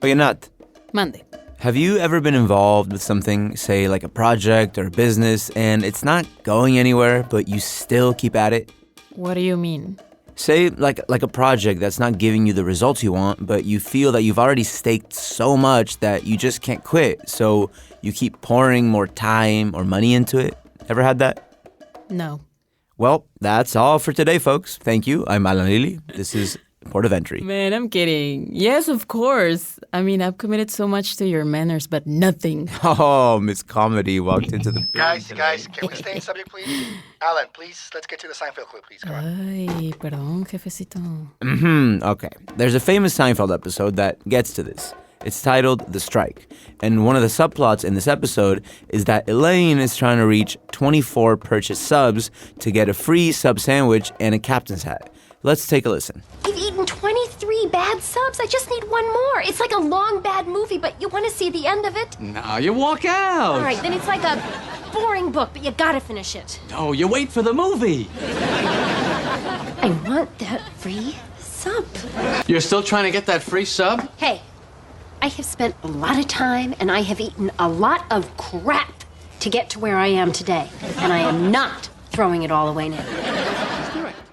Oye, Nat, Mande. have you ever been involved with something, say like a project or a business, and it's not going anywhere, but you still keep at it? What do you mean? Say like a project that's not giving you the results you want, but you feel that you've already staked so much that you just can't quit, so you keep pouring more time or money into it. Ever had that? No. Well, that's all for today, folks. Thank you. I'm Alan Lili. This is Port of Entry. Man, I'm kidding. Yes, of course. I mean, I've committed so much to your manners, but nothing. Oh, Miss Comedy walked into the... Guys, can we stay in subject, please? Alan, please, let's get to the Seinfeld clip, please. Come on. Ay, perdón, jefecito. Okay. There's a famous Seinfeld episode that gets to this. It's titled The Strike. And one of the subplots in this episode is that Elaine is trying to reach 24 purchased subs to get a free sub sandwich and a captain's hat. Let's take a listen. You've eaten 23 bad subs. I just need one more. It's like a long, bad movie, but you want to see the end of it? No, you walk out. All right, then it's like a boring book, but you gotta finish it. No, you wait for the movie. I want that free sub. You're still trying to get that free sub? Hey, I have spent a lot of time and I have eaten a lot of crap to get to where I am today. And I am not throwing it all away now.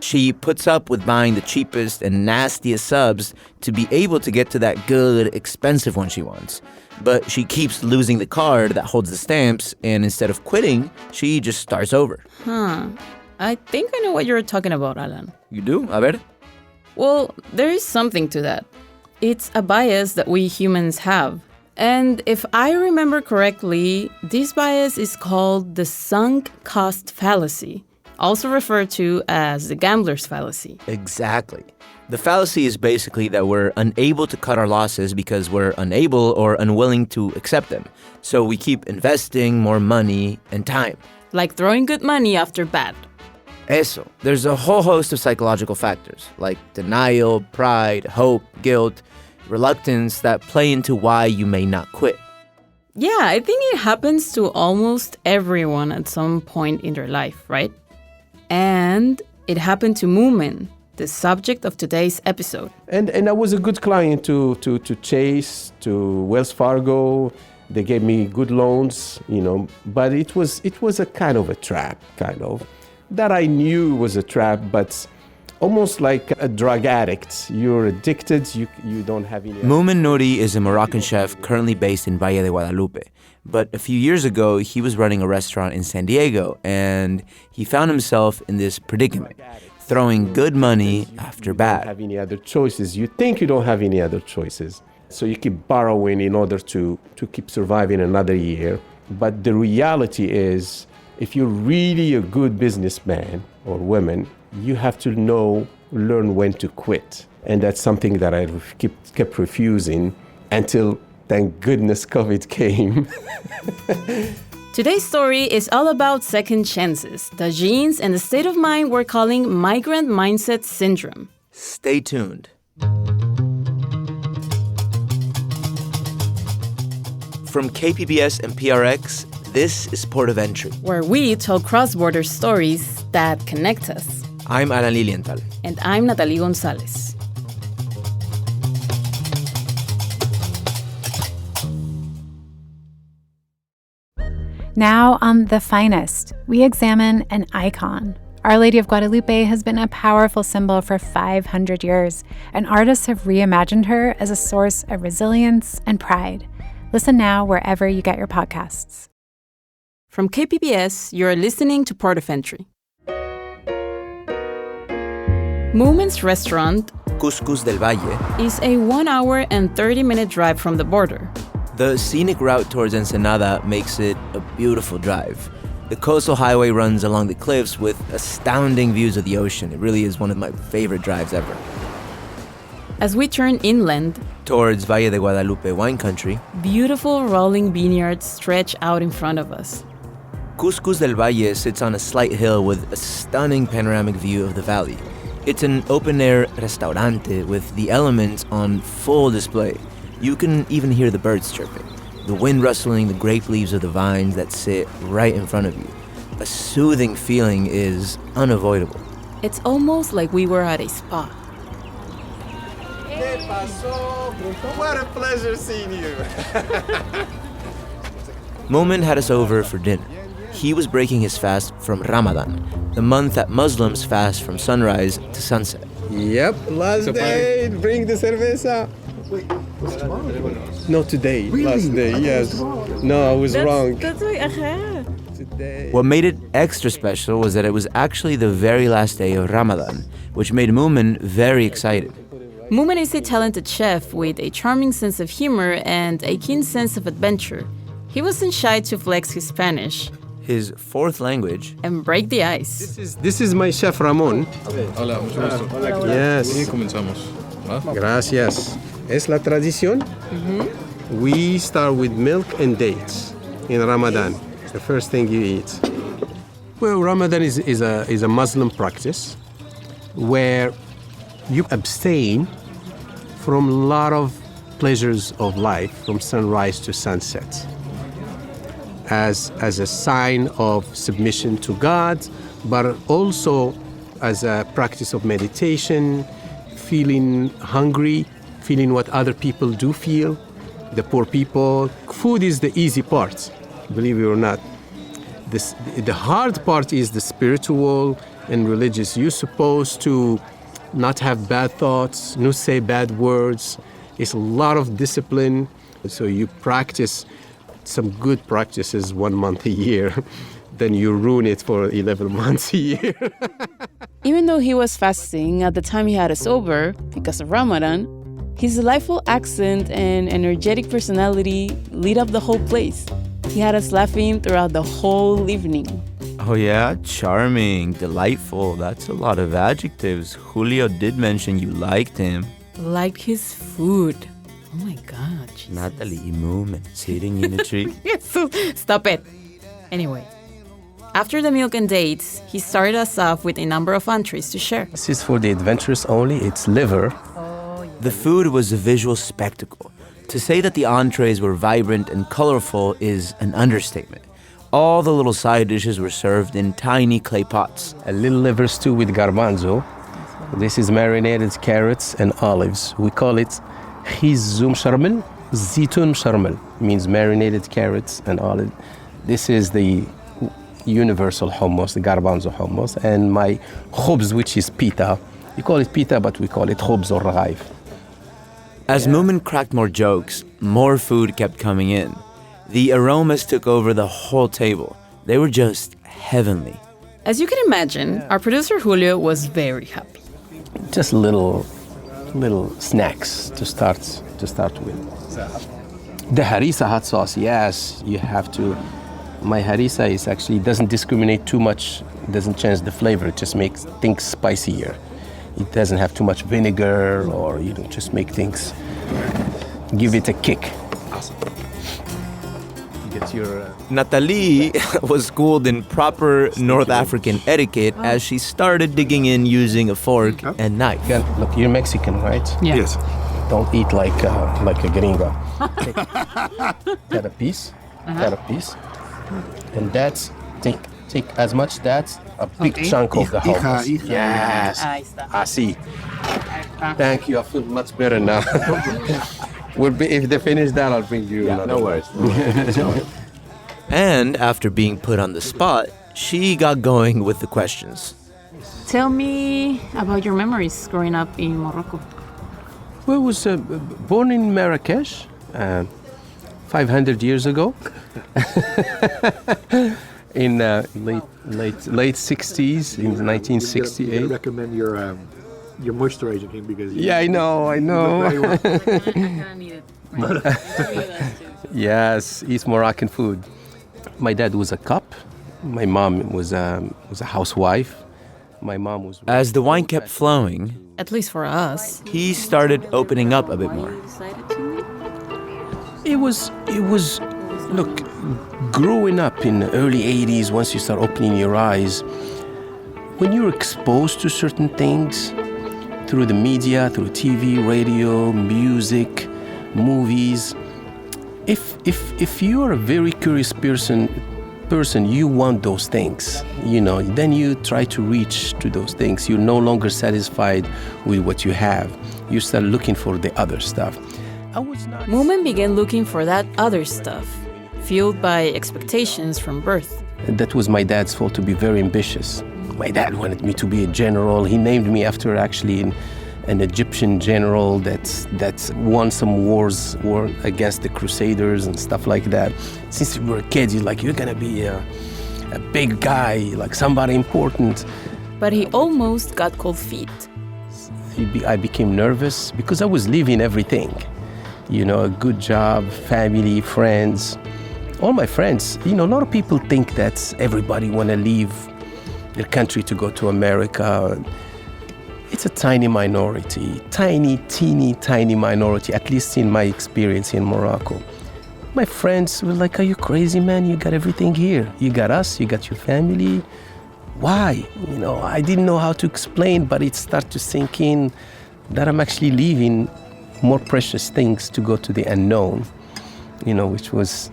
She puts up with buying the cheapest and nastiest subs to be able to get to that good, expensive one she wants. But she keeps losing the card that holds the stamps, and instead of quitting, she just starts over. I think I know what you're talking about, Alan. You do? A ver? Well, there is something to that. It's a bias that we humans have. And if I remember correctly, this bias is called the sunk cost fallacy, also referred to as the gambler's fallacy. Exactly. The fallacy is basically that we're unable to cut our losses because we're unable or unwilling to accept them. So we keep investing more money and time. Like throwing good money after bad. Eso. There's a whole host of psychological factors like denial, pride, hope, guilt, reluctance that play into why you may not quit. Yeah, I think it happens to almost everyone at some point in their life, right? And it happened to Moumen, the subject of today's episode. And I was a good client to Chase, to Wells Fargo. They gave me good loans, but it was a kind of a trap, that I knew was a trap, but almost like a drug addict. You're addicted, you don't have any... Moumen Nouri is a Moroccan chef currently based in Valle de Guadalupe. But a few years ago, he was running a restaurant in San Diego, and he found himself in this predicament, throwing good money after bad. You don't have any other choices. You think you don't have any other choices. So you keep borrowing in order to keep surviving another year. But the reality is, if you're really a good businessman or woman, you have to learn when to quit. And that's something that I kept refusing until, thank goodness, COVID came. Today's story is all about second chances, the genes and the state of mind we're calling migrant mindset syndrome. Stay tuned. From KPBS and PRX, this is Port of Entry, where we tell cross-border stories that connect us. I'm Alan Lilienthal. And I'm Natali Gonzalez. Now on The Finest, we examine an icon. Our Lady of Guadalupe has been a powerful symbol for 500 years, and artists have reimagined her as a source of resilience and pride. Listen now wherever you get your podcasts. From KPBS, you're listening to Port of Entry. Moumen's restaurant, Kous del Valle, is a 1 hour and 30-minute drive from the border. The scenic route towards Ensenada makes it a beautiful drive. The coastal highway runs along the cliffs with astounding views of the ocean. It really is one of my favorite drives ever. As we turn inland, towards Valle de Guadalupe wine country, beautiful rolling vineyards stretch out in front of us. Kous del Valle sits on a slight hill with a stunning panoramic view of the valley. It's an open-air restaurante with the elements on full display. You can even hear the birds chirping, the wind rustling the grape leaves of the vines that sit right in front of you. A soothing feeling is unavoidable. It's almost like we were at a spa. What a pleasure seeing you. Moumen had us over for dinner. He was breaking his fast from Ramadan, the month that Muslims fast from sunrise to sunset. Yep, last day. Bring the cerveza. Wait, what's tomorrow? No, today. Really? Last day, yes. No, I was wrong. That's why, Today. What made it extra special was that it was actually the very last day of Ramadan, which made Moumen very excited. Moumen is a talented chef with a charming sense of humor and a keen sense of adventure. He wasn't shy to flex his Spanish His fourth language, and break the ice. This is my chef Ramon. Hola, mucho gusto. Yes. Y comenzamos. ¿Va? Gracias. Es la tradición. We start with milk and dates in Ramadan. The first thing you eat. Well, Ramadan is a Muslim practice where you abstain from a lot of pleasures of life from sunrise to sunset as a sign of submission to God, but also as a practice of meditation, feeling hungry, feeling what other people do feel, the poor people. Food is the easy part, believe it or not. The hard part is the spiritual and religious. You're supposed to not have bad thoughts, not say bad words. It's a lot of discipline. So you practice some good practices 1 month a year, then you ruin it for 11 months a year. Even though he was fasting at the time he had us over because of Ramadan, his delightful accent and energetic personality lit up the whole place. He had us laughing throughout the whole evening. Oh yeah, charming, delightful. That's a lot of adjectives. Julio did mention you liked him. Liked his food. Oh my God, Jesus. Natali, Moumen, sitting in a tree. Stop it. Anyway, after the milk and dates, he started us off with a number of entrees to share. This is for the adventurous only. It's liver. The food was a visual spectacle. To say that the entrees were vibrant and colorful is an understatement. All the little side dishes were served in tiny clay pots. A little liver stew with garbanzo. This is marinated carrots and olives. We call it khizum sharmel, zitun sharmel. Means marinated carrots and olive. This is the universal hummus, the garbanzo hummus. And my khubz, which is pita. You call it pita, but we call it khubz or raghaif. As Moumen cracked more jokes, more food kept coming in. The aromas took over the whole table. They were just heavenly. As you can imagine, our producer Julio was very happy. Just little snacks to start with. The harissa hot sauce, yes, you have to. My harissa is actually doesn't discriminate too much, doesn't change the flavor, it just makes things spicier. It doesn't have too much vinegar, or just make things, give it a kick. Awesome. Get your Natali was schooled in proper North African etiquette as she started digging in using a fork and knife. Look, you're Mexican, right? Yeah. Yes. Don't eat like a gringo. Cut a piece, and that's take as much. That's a big chunk of the hummus. Yes. I see. Thank you. I feel much better now. If they finish that, I'll bring you another. No worries. And after being put on the spot, she got going with the questions. Tell me about your memories growing up in Morocco. Well, I was born in Marrakesh 500 years ago. In late 60s, in 1968. I recommend your moisturizer cream because Yeah, I know. Yes, eat Moroccan food. My dad was a cop. My mom was a housewife. My mom was. As the wine kept flowing, At least for us. he started opening up a bit more. It was. Look, growing up in the early 80s, once you start opening your eyes, when you're exposed to certain things through the media, through TV, radio, music, movies, if you're a very curious person person, you want those things, then you try to reach to those things. You're no longer satisfied with what you have. You start looking for the other stuff. Moumen began looking for that other stuff, fueled by expectations from birth. That was my dad's fault, to be very ambitious. My dad wanted me to be a general. He named me after actually an Egyptian general that won some wars against the Crusaders and stuff like that. Since you were a kid, you're gonna be a big guy, like somebody important. But he almost got cold feet. I became nervous because I was leaving everything. A good job, family, friends. All my friends, a lot of people think that everybody want to leave their country to go to America. It's a tiny minority, teeny minority, at least in my experience in Morocco. My friends were like, are you crazy, man? You got everything here. You got us, you got your family. Why? I didn't know how to explain, but it started to sink in that I'm actually leaving more precious things to go to the unknown, which was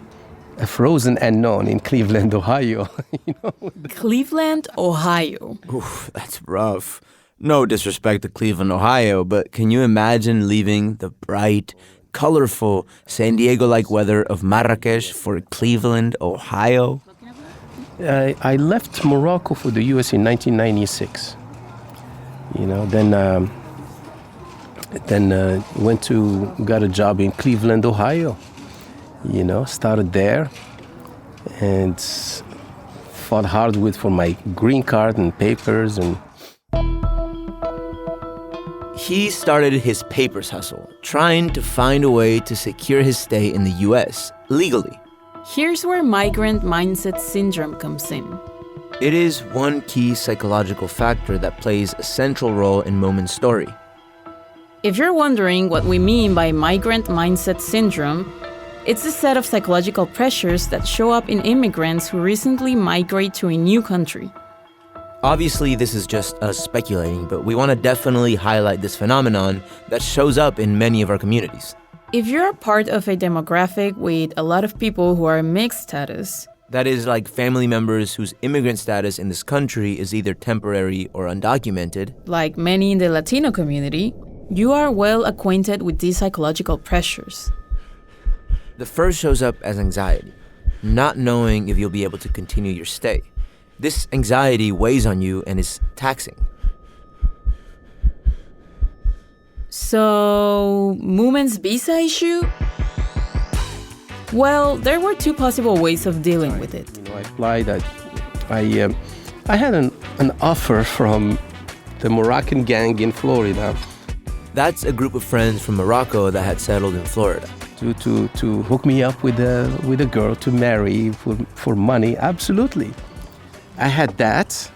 a frozen unknown in Cleveland, Ohio. Cleveland, Ohio. Oof, that's rough. No disrespect to Cleveland, Ohio, but can you imagine leaving the bright, colorful, San Diego-like weather of Marrakesh for Cleveland, Ohio? I left Morocco for the U.S. in 1996. Then got a job in Cleveland, Ohio. Started there and fought hard for my green card and papers. And he started his papers hustle, trying to find a way to secure his stay in the U.S. legally. Here's where migrant mindset syndrome comes in. It is one key psychological factor that plays a central role in Moumen's story. If you're wondering what we mean by migrant mindset syndrome, it's a set of psychological pressures that show up in immigrants who recently migrate to a new country. Obviously, this is just us speculating, but we want to definitely highlight this phenomenon that shows up in many of our communities. If you're a part of a demographic with a lot of people who are mixed status, that is, like family members whose immigrant status in this country is either temporary or undocumented, like many in the Latino community, you are well acquainted with these psychological pressures. The first shows up as anxiety, not knowing if you'll be able to continue your stay. This anxiety weighs on you and is taxing. So, Moumen's visa issue? Well, there were two possible ways of dealing with it. I applied. I had an offer from the Moroccan gang in Florida. That's a group of friends from Morocco that had settled in Florida. To hook me up with a girl to marry for money, absolutely. I had that,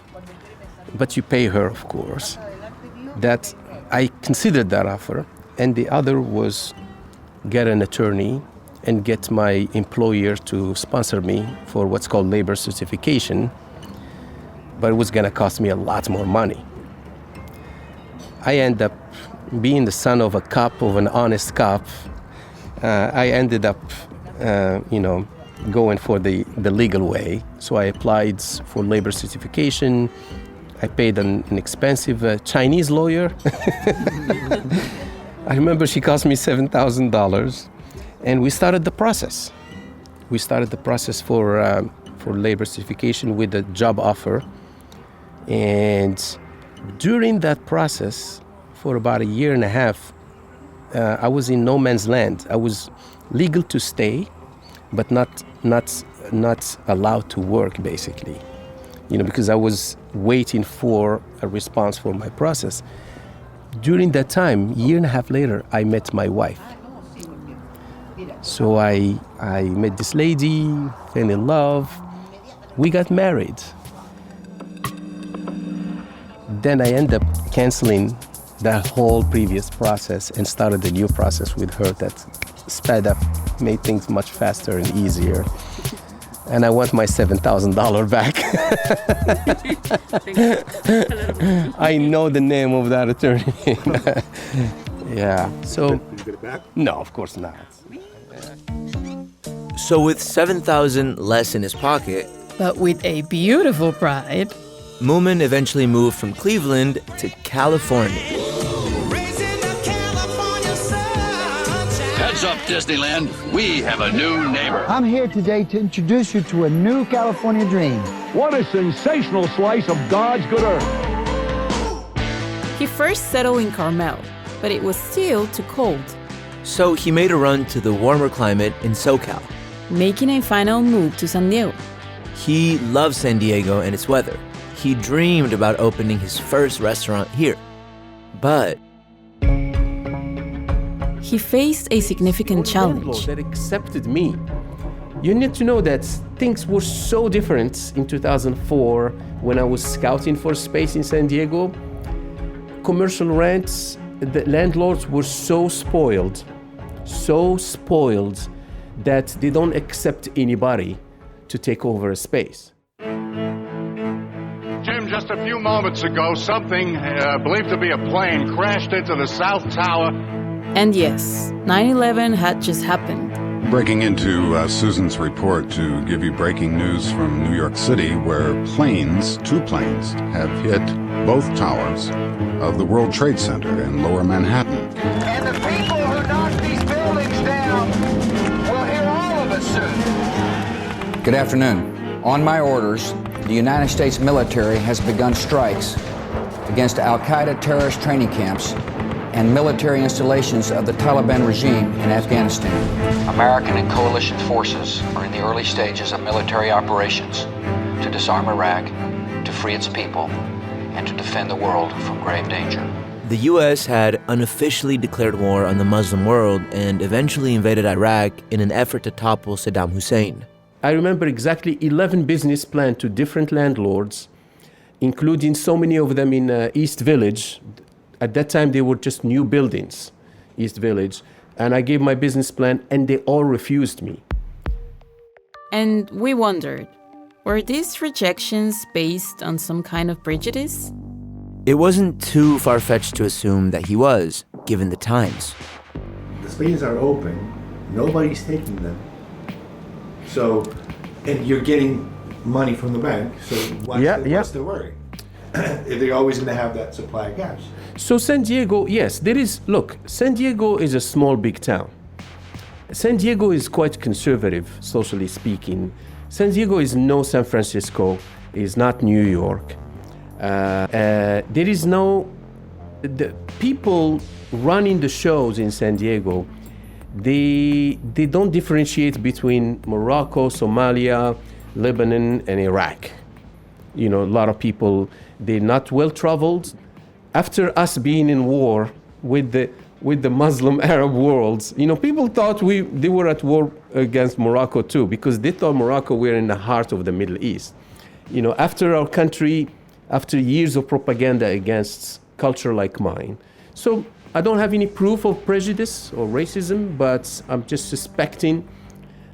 but you pay her, of course. That I considered that offer, and the other was get an attorney and get my employer to sponsor me for what's called labor certification, but it was going to cost me a lot more money. I ended up being the son of a cop, of an honest cop. I ended up, going for the legal way. So I applied for labor certification. I paid an expensive Chinese lawyer. I remember she cost me $7,000. And we started the process. We started the process for labor certification with a job offer. And during that process, for about a year and a half, I was in no man's land. I was legal to stay, but not allowed to work, basically. Because I was waiting for a response for my process. During that time, a year and a half later, I met my wife. So I met this lady, fell in love. We got married. Then I ended up canceling that whole previous process and started a new process with her that sped up, made things much faster and easier. And I want my $7,000 back. I know the name of that attorney. Yeah. So. Did you get it back? No, of course not. So with $7,000 less in his pocket, But with a beautiful bride. Moumen eventually moved from Cleveland to California. Heads up, Disneyland. We have a new neighbor. I'm here today to introduce you to a new California dream. What a sensational slice of God's good earth. He first settled in Carmel, but it was still too cold, So he made a run to the warmer climate in SoCal. making a final move to San Diego. He loved San Diego and its weather. He dreamed about opening his first restaurant here. But He faced a significant challenge. Landlord that accepted me. You need to know that things were so different in 2004 when I was scouting for space in San Diego. Commercial rents, the landlords were so spoiled that they don't accept anybody to take over a space. Jim, just a few moments ago, something believed to be a plane crashed into the South Tower. And yes, 9/11 had just happened. Breaking into Susan's report to give you breaking news from New York City, where two planes, have hit both towers of the World Trade Center in Lower Manhattan. And the people who knock these buildings down will hear all of us soon. Good afternoon. On my orders, the United States military has begun strikes against Al-Qaeda terrorist training camps and military installations of the Taliban regime in Afghanistan. American and coalition forces are in the early stages of military operations to disarm Iraq, to free its people, and to defend the world from grave danger. the US had unofficially declared war on the Muslim world and eventually invaded Iraq in an effort to topple Saddam Hussein. I remember exactly 11 business plans to different landlords, including so many of them in East Village. At that time, they were just new buildings, East Village. And I gave my business plan, and they all refused me. And we wondered, were these rejections based on some kind of prejudice? It wasn't too far-fetched to assume that he was, given the times. The spaces are open, nobody's taking them. So, and you're getting money from the bank, so what's the worry? They're always going to have that supply of cash. So San Diego, yes, San Diego is a small, big town. San Diego is quite conservative, socially speaking. San Diego is no San Francisco, is not New York. The people running the shows in San Diego, they don't differentiate between Morocco, Somalia, Lebanon, and Iraq. You know, a lot of people, they're not well-traveled. After us being in war with the Muslim Arab worlds, you know, people thought they were at war against Morocco too, because they thought Morocco were in the heart of the Middle East. You know, after our country, after years of propaganda against culture like mine. So I don't have any proof of prejudice or racism, but I'm just suspecting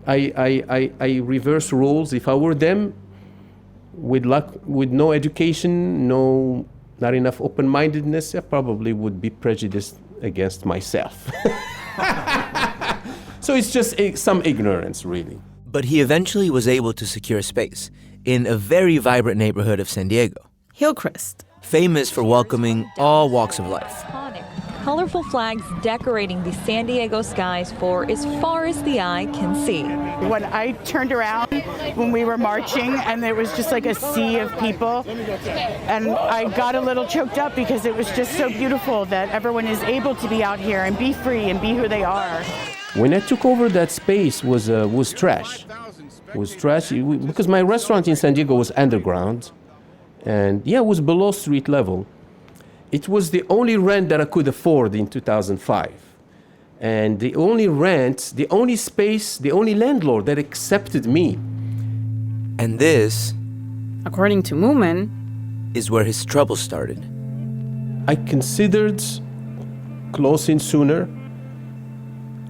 I reverse roles. If I were them, with no education, not enough open-mindedness, I probably would be prejudiced against myself. So it's just some ignorance, really. But he eventually was able to secure space in a very vibrant neighborhood of San Diego, Hillcrest, famous for welcoming all walks of life. Colorful flags decorating the San Diego skies for as far as the eye can see. When I turned around when we were marching and there was just like a sea of people, and I got a little choked up because it was just so beautiful that everyone is able to be out here and be free and be who they are. When I took over that space was trash. It was trash because my restaurant in San Diego was underground, and it was below street level. It was the only rent that I could afford in 2005. And the only space, the only landlord that accepted me. And this, according to Moumen, is where his trouble started. I considered closing sooner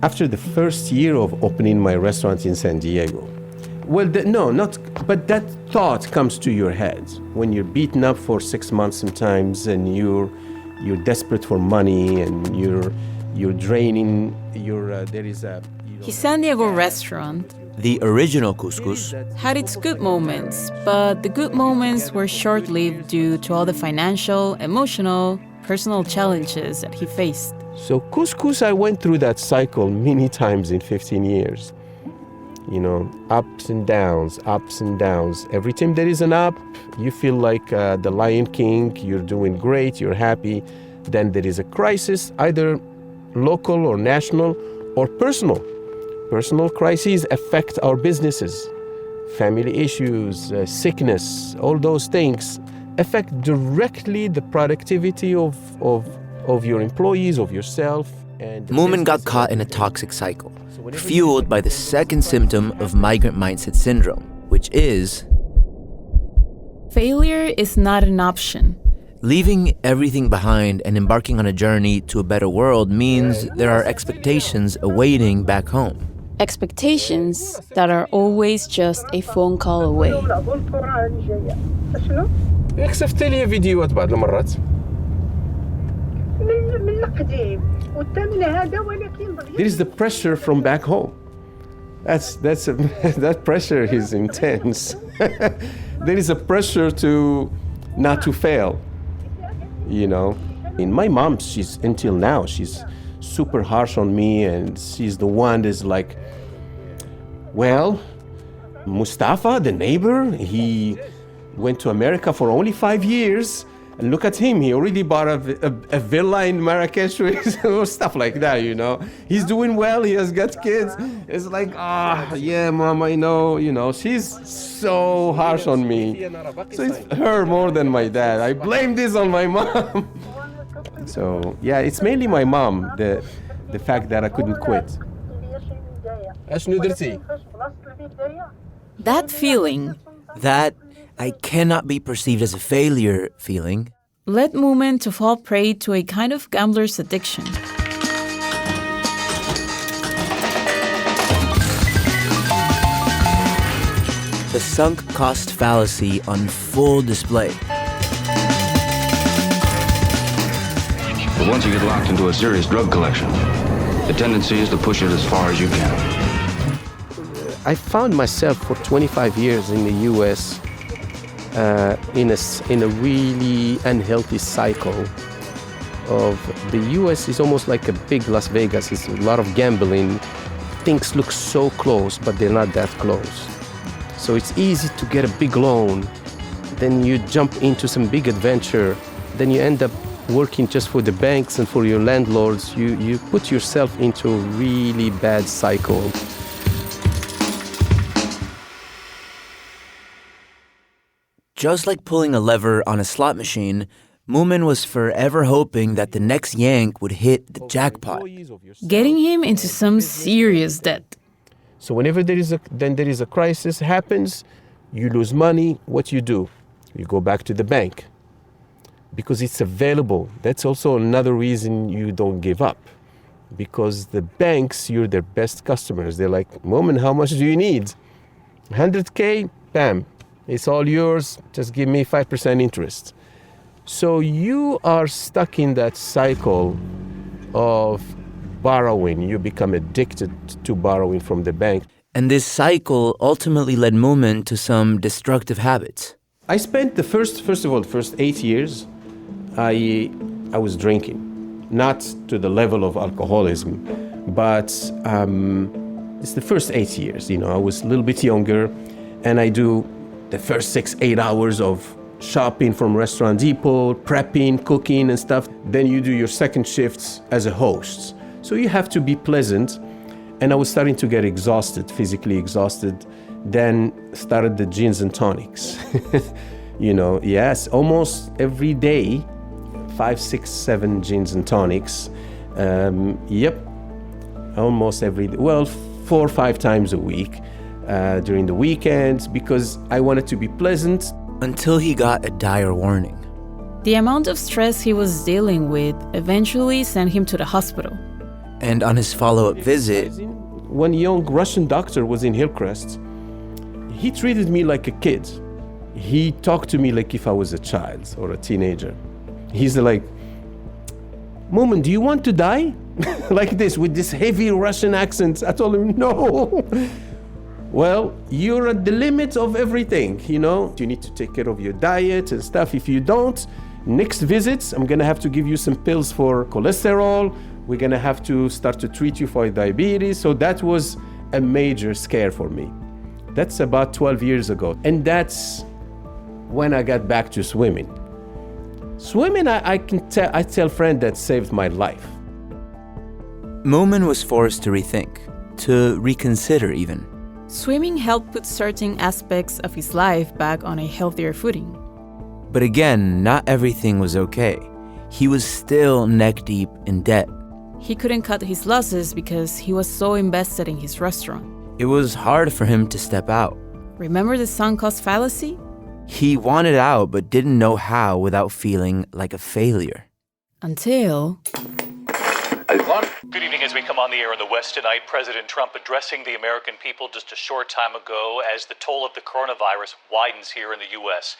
after the first year of opening my restaurant in San Diego. Well, but that thought comes to your head when you're beaten up for 6 months sometimes, and you're desperate for money, and you're draining. There is a his San Diego restaurant. the original couscous, had its good moments, but the good moments were short-lived due to all the financial, emotional, personal challenges that he faced. So couscous, I went through that cycle many times in 15 years. You know, ups and downs, ups and downs. Every time there is an up, you feel like the Lion King, you're doing great, you're happy. Then there is a crisis, either local or national or personal. Personal crises affect our businesses. Family issues, sickness, all those things affect directly the productivity of your employees, of yourself. And Moumen got caught in a toxic cycle, fueled by the second symptom of migrant mindset syndrome, which is failure is not an option. Leaving everything behind and embarking on a journey to a better world means there are expectations awaiting back home. Expectations that are always just a phone call away. كسفت لي فيديوهات بعض المرات. There is the pressure from back home. That pressure is intense. There is a pressure to not to fail. You know, and my mom, until now, she's super harsh on me, and she's the one that's like, well, Mustafa, the neighbor, he went to America for only 5 years, and look at him, he already bought a villa in Marrakesh or stuff like that, you know. He's doing well, he has got kids. It's like, yeah, Mom, I know, you know, she's so harsh on me. So it's her more than my dad. I blame this on my mom. So, yeah, it's mainly my mom, the fact that I couldn't quit. That feeling, that I cannot be perceived as a failure feeling, led Moumen to fall prey to a kind of gambler's addiction. The sunk cost fallacy on full display. But once you get locked into a serious drug collection, the tendency is to push it as far as you can. I found myself for 25 years in the U.S. In a really unhealthy cycle of the U.S. is almost like a big Las Vegas. It's a lot of gambling. Things look so close, but they're not that close. So it's easy to get a big loan. Then you jump into some big adventure. Then you end up working just for the banks and for your landlords. You put yourself into a really bad cycle. Just like pulling a lever on a slot machine, Moumen was forever hoping that the next yank would hit the jackpot, getting him into some serious debt. So whenever there is a crisis happens, you lose money, what you do? You go back to the bank because it's available. That's also another reason you don't give up, because the banks, you're their best customers. They're like, Moumen, how much do you need? 100K, bam. It's all yours, just give me 5% interest. So you are stuck in that cycle of borrowing. You become addicted to borrowing from the bank. And this cycle ultimately led Moumen to some destructive habits. I spent the first 8 years, I was drinking. Not to the level of alcoholism, but it's the first 8 years. You know, I was a little bit younger, and I do the first 6-8 hours of shopping from Restaurant Depot, prepping, cooking and stuff. Then you do your second shifts as a host. So you have to be pleasant. And I was starting to get exhausted, physically exhausted. Then started the gins and tonics. You know, yes, almost every day, 5, 6, 7 gins and tonics. Almost every day. Well, 4 or 5 times a week. During the weekends, because I wanted to be pleasant. Until he got a dire warning. The amount of stress he was dealing with eventually sent him to the hospital. And on his follow-up visit, one young Russian doctor was in Hillcrest. He treated me like a kid. He talked to me like if I was a child or a teenager. He's like, Moumen, do you want to die? Like this, with this heavy Russian accent. I told him, no. well, you're at the limit of everything, you know? You need to take care of your diet and stuff. If you don't, next visits, I'm gonna have to give you some pills for cholesterol. We're gonna have to start to treat you for diabetes. So that was a major scare for me. That's about 12 years ago. And that's when I got back to swimming. Swimming, I tell friends that saved my life. Moumen was forced to rethink, to reconsider even. Swimming helped put certain aspects of his life back on a healthier footing. But again, not everything was okay. He was still neck-deep in debt. He couldn't cut his losses because he was so invested in his restaurant. It was hard for him to step out. Remember the sunk cost fallacy? He wanted out but didn't know how without feeling like a failure. Until... Good evening. As we come on the air in the West tonight, President Trump addressing the American people just a short time ago as the toll of the coronavirus widens here in the U.S.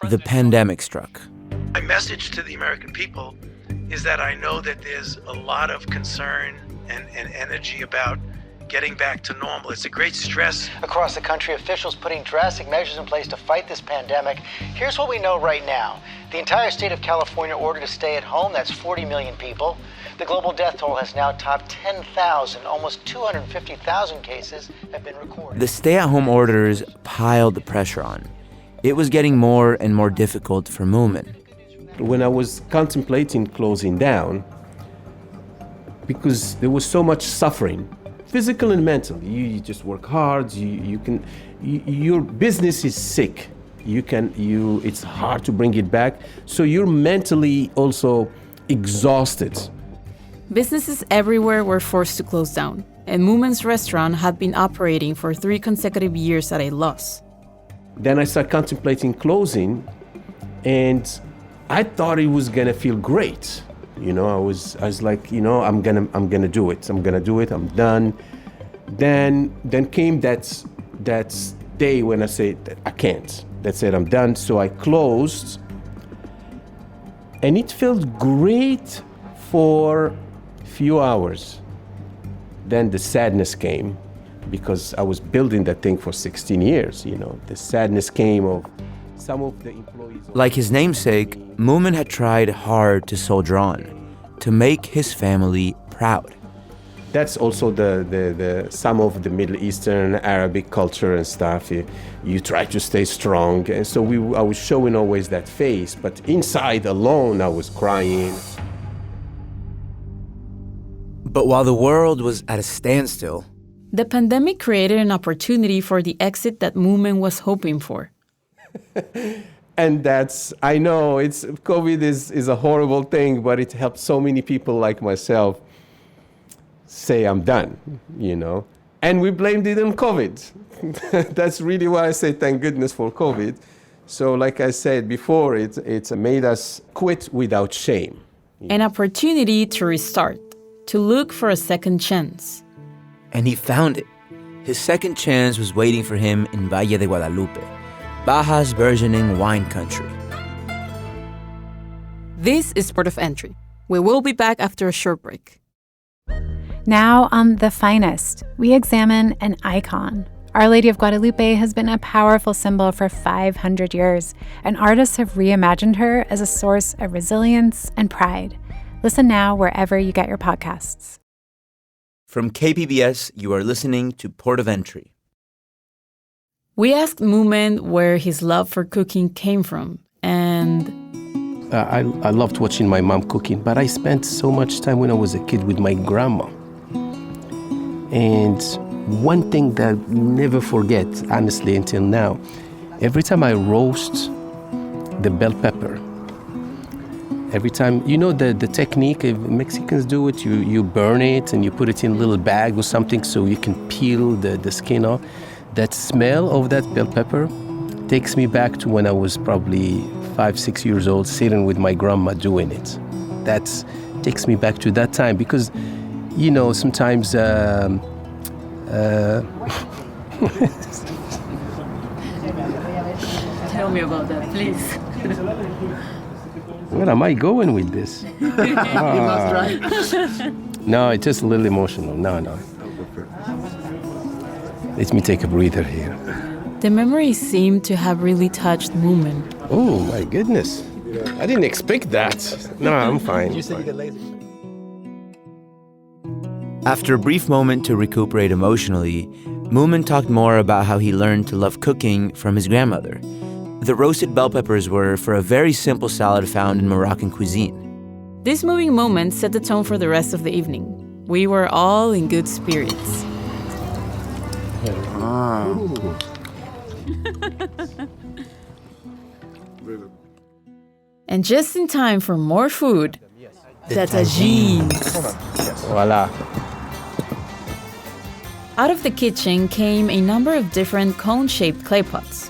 The pandemic struck. My message to the American people is that I know that there's a lot of concern and energy about getting back to normal. It's a great stress. Across the country, officials putting drastic measures in place to fight this pandemic. Here's what we know right now. The entire state of California ordered to stay at home. That's 40 million people. The global death toll has now topped 10,000. Almost 250,000 cases have been recorded. The stay-at-home orders piled the pressure on. It was getting more and more difficult for Moumen. When I was contemplating closing down, because there was so much suffering, physical and mental. You just work hard. Your business is sick. It's hard to bring it back. So you're mentally also exhausted. Businesses everywhere were forced to close down, and Moumen's restaurant had been operating for 3 consecutive years at a loss. Then I started contemplating closing, and I thought it was gonna feel great. You know, I was like, you know, I'm gonna do it. I'm gonna do it. I'm done. Then came that day when I said I can't. That's it. I'm done. So I closed, and it felt great for a few hours. Then the sadness came, because I was building that thing for 16 years. You know, the sadness came of some of the employees. Like his namesake, Moumen had tried hard to soldier on, to make his family proud. That's also the some of the Middle Eastern Arabic culture and stuff. You try to stay strong, and so I was showing always that face, but inside alone I was crying. But while the world was at a standstill, the pandemic created an opportunity for the exit that Moumen was hoping for. And I know COVID is a horrible thing, but it helped so many people like myself say I'm done, you know. And we blamed it on COVID. That's really why I say thank goodness for COVID. So like I said before, it's made us quit without shame. An opportunity to restart, to look for a second chance. And he found it. His second chance was waiting for him in Valle de Guadalupe, Baja's burgeoning wine country. This is Port of Entry. We will be back after a short break. Now on The Finest, we examine an icon. Our Lady of Guadalupe has been a powerful symbol for 500 years, and artists have reimagined her as a source of resilience and pride. Listen now wherever you get your podcasts. From KPBS, you are listening to Port of Entry. We asked Moumen where his love for cooking came from, and... I loved watching my mom cooking, but I spent so much time when I was a kid with my grandma. And one thing that I'll never forget, honestly, until now, every time I roast the bell pepper, every time, you know the technique, if Mexicans do it, you burn it and you put it in a little bag or something so you can peel the skin off. That smell of that bell pepper takes me back to when I was probably 5-6 years old, sitting with my grandma doing it. That takes me back to that time because, you know, sometimes... Tell me about that, please. Where am I going with this? You must try. No, it's just a little emotional. No. Let me take a breather here. The memory seemed to have really touched Moumen. Oh, my goodness. I didn't expect that. No, I'm fine. After a brief moment to recuperate emotionally, Moumen talked more about how he learned to love cooking from his grandmother. The roasted bell peppers were for a very simple salad found in Moroccan cuisine. This moving moment set the tone for the rest of the evening. We were all in good spirits. And just in time for more food, the tagines. Voila. Out of the kitchen came a number of different cone-shaped clay pots.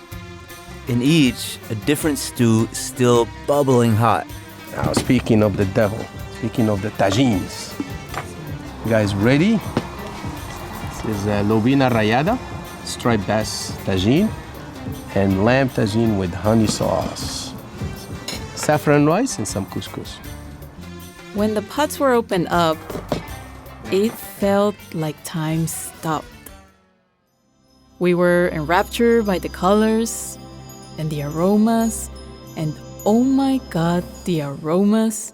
In each, a different stew still bubbling hot. Now, speaking of the devil, speaking of the tagines, you guys ready? This is lobina rayada, striped bass tagine, and lamb tagine with honey sauce. Saffron rice and some couscous. When the pots were opened up, it felt like time stopped. We were enraptured by the colors and the aromas, and oh my God, the aromas.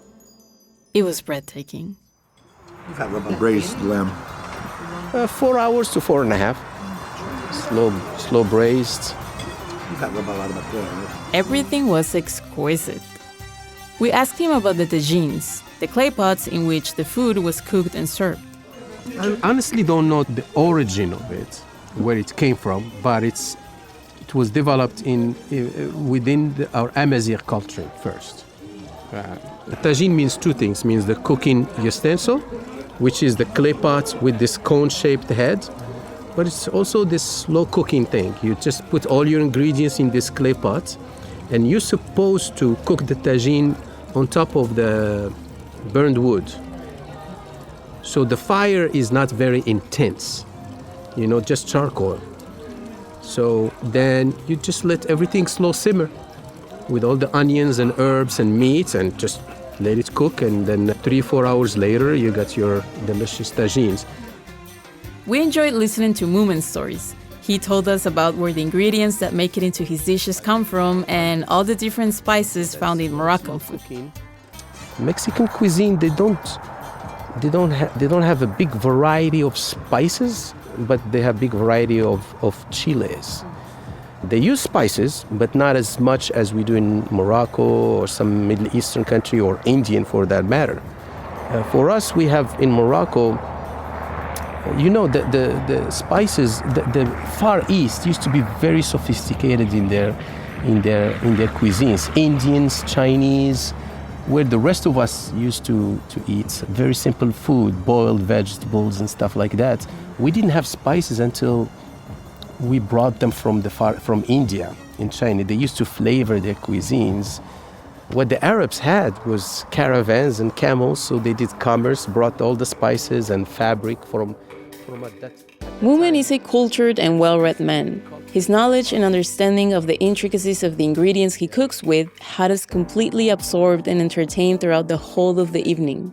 It was breathtaking. You've had a braised lamb. 4 hours to 4.5. Slow braised. You've had a lot of right? Everything was exquisite. We asked him about the tagines, the clay pots in which the food was cooked and served. I honestly don't know the origin of it, where it came from, but it was developed within our Amazigh culture first. The tagine means two things. It means the cooking utensil, which is the clay pot with this cone-shaped head, but it's also this slow cooking thing. You just put all your ingredients in this clay pot, and you're supposed to cook the tagine on top of the burned wood. So the fire is not very intense, just charcoal. So then you just let everything slow simmer with all the onions and herbs and meats and just let it cook. And then 3-4 hours later, you got your delicious tagines. We enjoyed listening to Moumen's stories. He told us about where the ingredients that make it into his dishes come from and all the different spices found in Moroccan food. Mexican cuisine, they don't have a big variety of spices, but they have big variety of chiles. They use spices, but not as much as we do in Morocco or some Middle Eastern country or Indian for that matter. For us, we have in Morocco, the spices, the Far East used to be very sophisticated in their cuisines. Indians, Chinese, where the rest of us used to eat very simple food, boiled vegetables and stuff like that. We didn't have spices until we brought them from India in China. They used to flavor their cuisines. What the Arabs had was caravans and camels, so they did commerce, brought all the spices and fabric from that. Moumen is a cultured and well-read man. His knowledge and understanding of the intricacies of the ingredients he cooks with had us completely absorbed and entertained throughout the whole of the evening.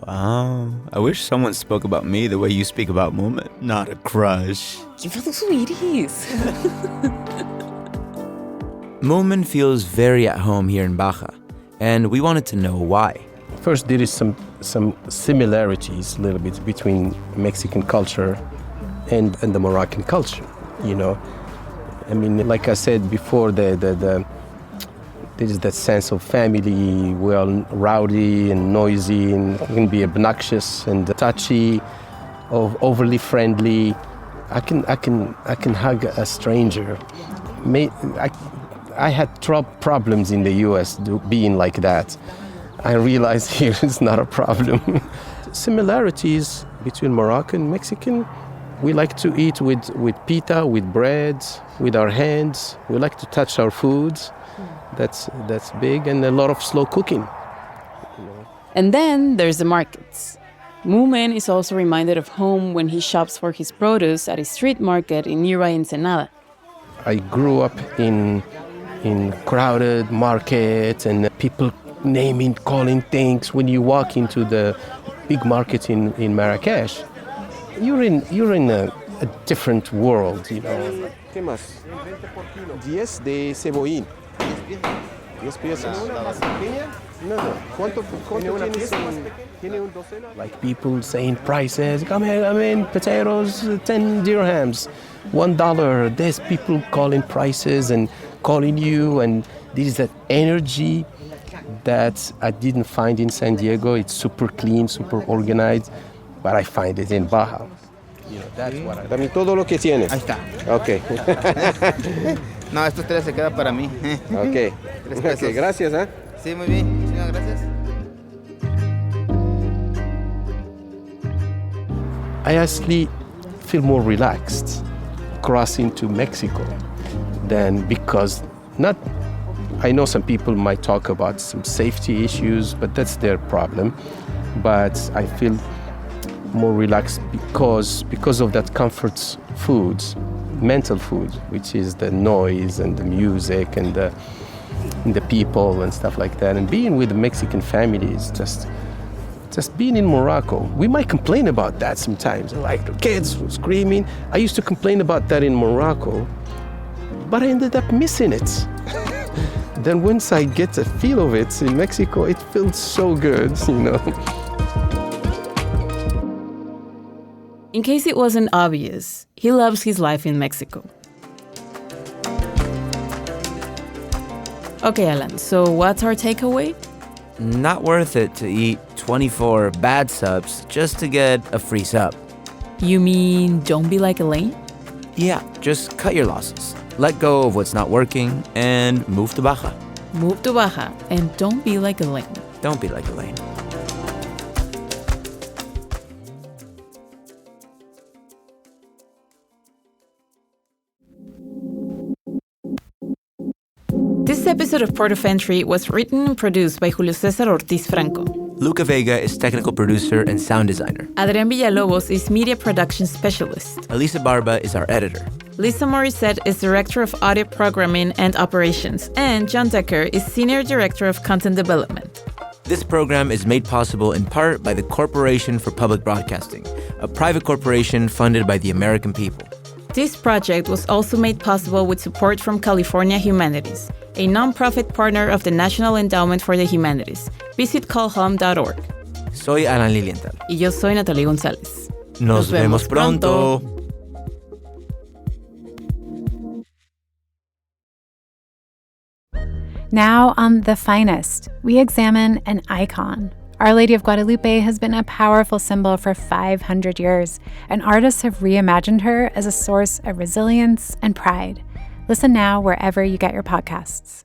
Wow, I wish someone spoke about me the way you speak about Moumen. Not a crush. You little sweeties. Moumen feels very at home here in Baja, and we wanted to know why. First, there is some similarities a little bit between Mexican culture and the Moroccan culture, I mean, like I said before, there is that sense of family. We're all rowdy and noisy and can be obnoxious and touchy, overly friendly. I can hug a stranger. I had problems in the U.S. being like that. I realized here it's not a problem. Similarities between Moroccan and Mexican. We like to eat with pita, with bread, with our hands. We like to touch our foods. That's big, and a lot of slow cooking. And then there's the markets. Moumen is also reminded of home when he shops for his produce at a street market in nearby Ensenada. I grew up in crowded markets and people naming, calling things. When you walk into the big market in Marrakesh, you're in a different world, you know. ¿Qué más? 10 de cebollín. 10 piezas. ¿Una más pequeña? No. ¿Cuánto tiene un docena? Like people saying prices, come in, potatoes, 10 dirhams, $1. There's people calling prices and calling you, and there is that energy that I didn't find in San Diego. It's super clean, super organized, but I find it in Baja. You know, that's what I... Dame todo lo que tienes. Ahí está. Okay. No, estos 3 se queda para mí. Okay. Okay, gracias, ¿eh? Sí, muy bien. Muchísimas gracias. I actually feel more relaxed crossing to Mexico than because I know some people might talk about some safety issues, but that's their problem. But I feel more relaxed because of that comfort foods, mental food, which is the noise and the music and the people and stuff like that. And being with the Mexican family is just being in Morocco. We might complain about that sometimes, like the kids screaming. I used to complain about that in Morocco, but I ended up missing it. Then once I get a feel of it in Mexico, it feels so good, you know. In case it wasn't obvious, he loves his life in Mexico. Okay, Alan, so what's our takeaway? Not worth it to eat 24 bad subs just to get a free sub. You mean don't be like Elaine? Yeah, just cut your losses. Let go of what's not working and move to Baja. Move to Baja and don't be like Elaine. Don't be like Elaine. This episode of Port of Entry was written and produced by Julio César Ortiz Franco. Luca Vega is technical producer and sound designer. Adrián Villalobos is media production specialist. Elisa Barba is our editor. Lisa Morissette is director of audio programming and operations. And John Decker is senior director of content development. This program is made possible in part by the Corporation for Public Broadcasting, a private corporation funded by the American people. This project was also made possible with support from California Humanities, a nonprofit partner of the National Endowment for the Humanities. Visit callhome.org. Soy Alan Lilienthal. Y yo soy Natali Gonzalez. Nos vemos pronto. Now on The Finest, we examine an icon. Our Lady of Guadalupe has been a powerful symbol for 500 years, and artists have reimagined her as a source of resilience and pride. Listen now wherever you get your podcasts.